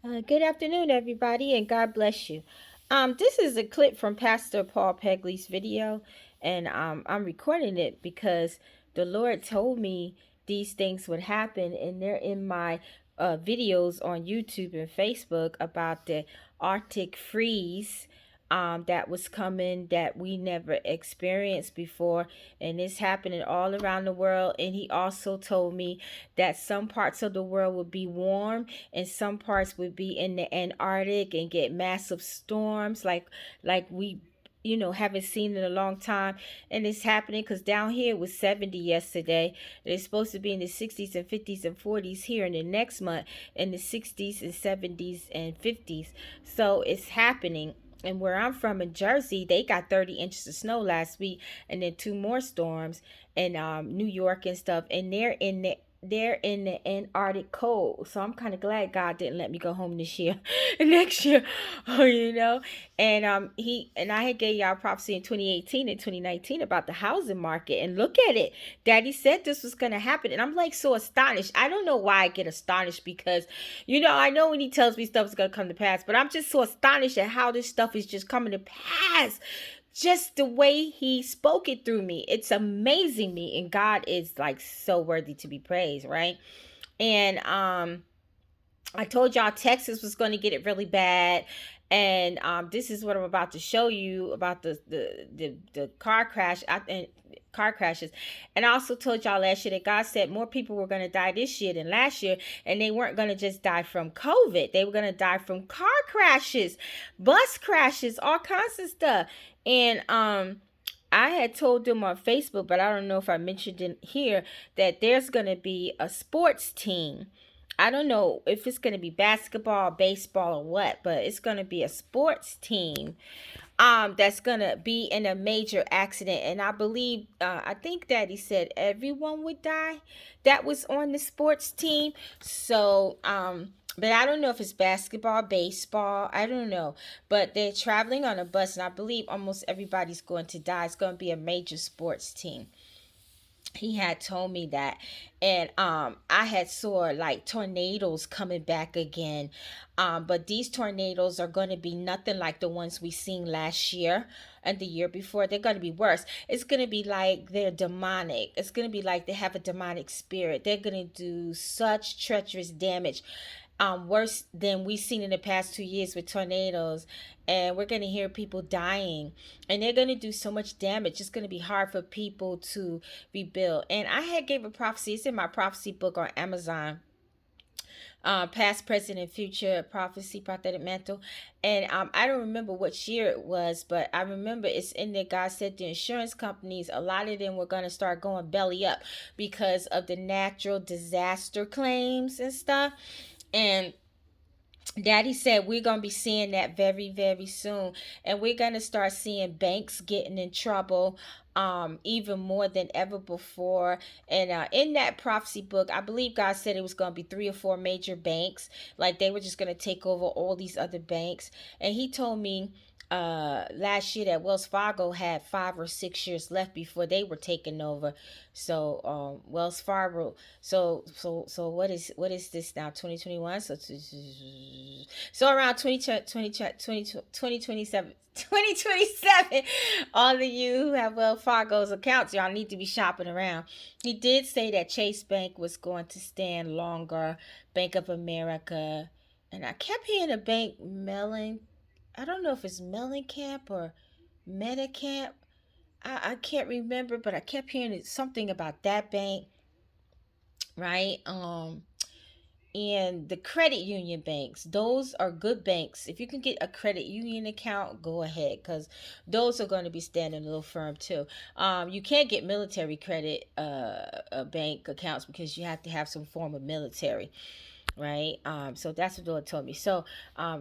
Good afternoon, everybody, and God bless you. This is a clip from Pastor Paul Pegley's video, and I'm recording it because the Lord told me these things would happen, and they're in my videos on YouTube and Facebook about the Arctic freeze that was coming that we never experienced before, and it's happening all around the world. And he also told me that some parts of the world would be warm and some parts would be in the Antarctic and get massive storms like we haven't seen in a long time. And it's happening because down here it was 70 yesterday. It's supposed to be in the 60s and 50s and 40s here in the next month, in the 60s and 70s and 50s. So it's happening. And where I'm from in Jersey, they got 30 inches of snow last week, and then two more storms in New York and stuff. And they're in the Antarctic cold. So I'm kind of glad God didn't let me go home this year, next year, And I had gave y'all prophecy in 2018 and 2019 about the housing market, and look at it. Daddy said this was gonna happen, and I'm like so astonished. I don't know why I get astonished because, I know when he tells me stuff is gonna come to pass, but I'm just so astonished at how this stuff is just coming to pass, just the way he spoke it through me. It's amazing me, and God is like so worthy to be praised, right? And I told y'all Texas was going to get it really bad, and this is what I'm about to show you about the car crash. Car crashes. And I also told y'all last year that God said more people were going to die this year than last year, and they weren't going to just die from COVID. They were going to die from car crashes, bus crashes, all kinds of stuff. And I had told them on Facebook, but I don't know if I mentioned it here, that there's going to be a sports team. I don't know if it's going to be basketball, baseball, or what, but it's going to be a sports team that's going to be in a major accident. And I believe, I think Daddy said everyone would die that was on the sports team. So, but I don't know if it's basketball, baseball, I don't know. But they're traveling on a bus, and I believe almost everybody's going to die. It's going to be a major sports team. He had told me that. And I had saw like tornadoes coming back again, but these tornadoes are going to be nothing like the ones we seen last year and the year before. They're going to be worse. It's going to be like they're demonic. It's going to be like they have a demonic spirit. They're going to do such treacherous damage, worse than we've seen in the past 2 years with tornadoes. And we're going to hear people dying, and they're going to do so much damage. It's going to be hard for people to rebuild. And I had gave a prophecy. It's in my prophecy book on Amazon, past, present, and future prophecy, prophetic mantle. And I don't remember what year it was, but I remember it's in there. God said the insurance companies, a lot of them were going to start going belly up because of the natural disaster claims and stuff. And Daddy said we're going to be seeing that very, very soon. And we're going to start seeing banks getting in trouble, even more than ever before. And in that prophecy book, I believe God said it was going to be 3 or 4 major banks. Like they were just going to take over all these other banks. And he told me last year that Wells Fargo had 5 or 6 years left before they were taken over. So Wells Fargo, so what is this now, 2021? So around 2027, 2027, all of you who have Wells Fargo's accounts, y'all need to be shopping around. He did say that Chase Bank was going to stand longer, Bank of America, and I kept hearing a bank, Mellon. I don't know if it's Mellencamp or Metacamp. I can't remember, but I kept hearing something about that bank, right? And the credit union banks, those are good banks. If you can get a credit union account, go ahead, because those are going to be standing a little firm too. You can't get military credit bank accounts because you have to have some form of military, right? So that's what the Lord told me. I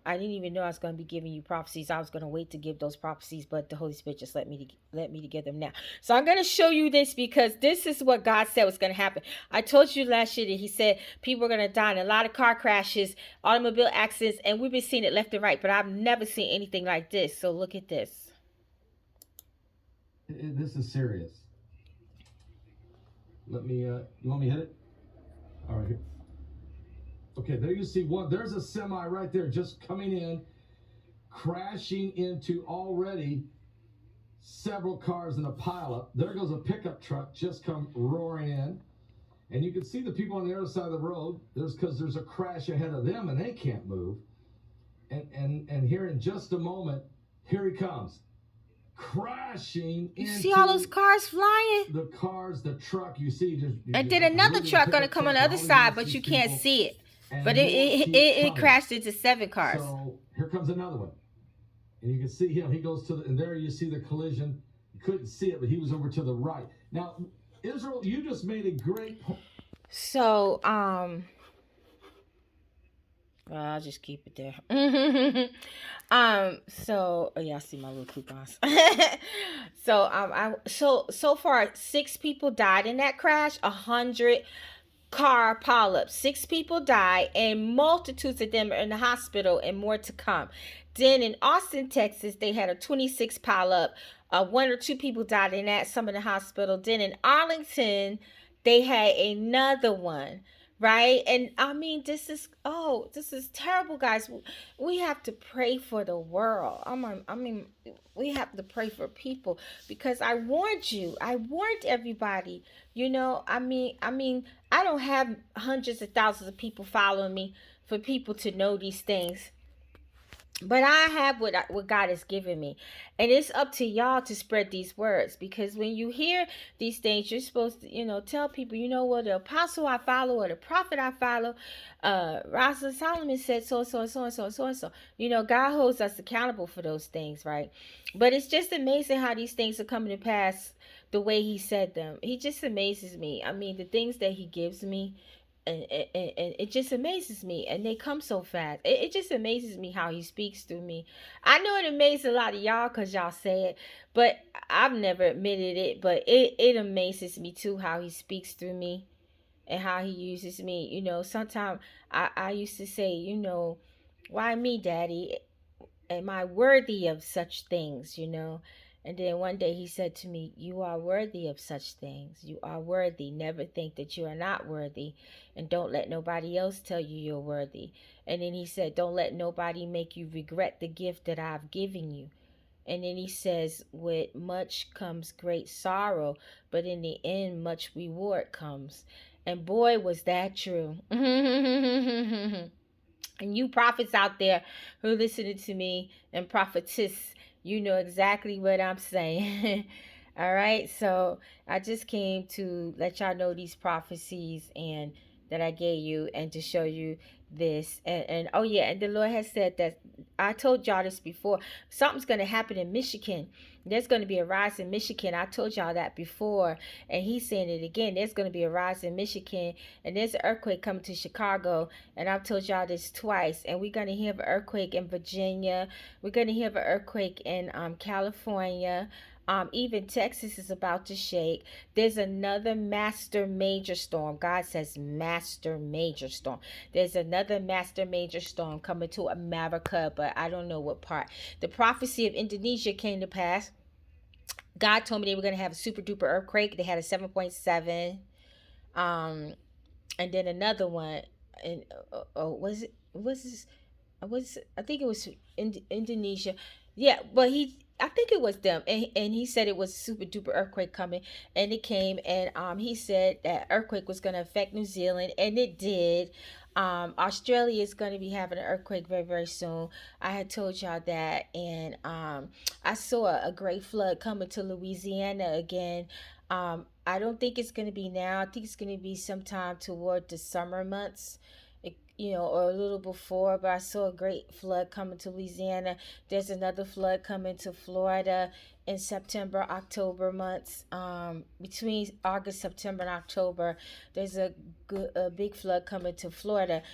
didn't even know I was going to be giving you prophecies. I was going to wait to give those prophecies, but the Holy Spirit just let me to give them now. So I'm going to show you this because this is what God said was going to happen. I told you last year that He said people are going to die in a lot of car crashes, automobile accidents, and we've been seeing it left and right. But I've never seen anything like this. So look at this. This is serious. Let me. You want me to hit it? All right. Here. Okay, there you see one. There's a semi right there just coming in, crashing into already several cars in a pileup. There goes a pickup truck just come roaring in. And you can see the people on the other side of the road. Because there's a crash ahead of them and they can't move. And here in just a moment, here he comes. Crashing into, you see all those cars flying? The cars, the truck, you see. And then another truck gonna come on the other side, but you can't see it. But it crashed into 7 cars. So here comes another one. And you can see him. He goes to and there you see the collision. You couldn't see it, but he was over to the right. Now, Israel, you just made a great point. So, well, I'll just keep it there. So yeah, I see my little coupons. So far 6 people died in that crash. 100 car pileups. 6 people died, and multitudes of them are in the hospital, and more to come. Then in Austin, Texas, they had a 26 pileup. 1 or 2 people died in that. Some in the hospital. Then in Arlington, they had another one. Right? And I mean, this is terrible, guys. We have to pray for the world. I mean, we have to pray for people, because I warned you. I warned everybody. You know, I mean, I don't have hundreds of thousands of people following me for people to know these things. But I have what God has given me. And it's up to y'all to spread these words. Because when you hear these things, you're supposed to, tell people, what the apostle I follow or the prophet I follow, Rosalind Solomon said so, so, so, and so, so, and so. God holds us accountable for those things, right? But it's just amazing how these things are coming to pass the way he said them. He just amazes me. I mean, the things that he gives me, and it just amazes me, and they come so fast. It just amazes me how he speaks through me. I know it amazes a lot of y'all because y'all say it, but I've never admitted it. But it amazes me too how he speaks through me and how he uses me. Sometimes I used to say, why me, Daddy? Am I worthy of such things? And then one day he said to me, you are worthy of such things. You are worthy. Never think that you are not worthy. And don't let nobody else tell you you're worthy. And then he said, don't let nobody make you regret the gift that I've given you. And then he says, with much comes great sorrow, but in the end, much reward comes. And boy, was that true. And you prophets out there who are listening to me, and prophetess, you know exactly what I'm saying. All right. So I just came to let y'all know these prophecies and that I gave you, and to show you this. And oh yeah, and the Lord has said that, I told y'all this before, something's going to happen in Michigan. There's going to be a rise in Michigan. I told y'all that before, and he's saying it again. There's going to be a rise in Michigan, and there's an earthquake coming to Chicago, and I've told y'all this twice. And we're going to have an earthquake in Virginia. We're going to have an earthquake in California. Even Texas is about to shake. There's another master major storm. God says master major storm. There's another master major storm coming to America, but I don't know what part. The prophecy of Indonesia came to pass. God told me they were going to have a super duper earthquake. They had a 7.7. And then another one. And I think it was Indonesia. Yeah, but I think it was them, and he said it was a super duper earthquake coming, and it came, and he said that earthquake was going to affect New Zealand, and it did. Australia is going to be having an earthquake very, very soon. I had told y'all that, and I saw a great flood coming to Louisiana again. I don't think it's going to be now. I think it's going to be sometime toward the summer months, or a little before. But I saw a great flood coming to Louisiana. There's another flood coming to Florida in September, October months. Between August, September, and October, there's a big flood coming to Florida.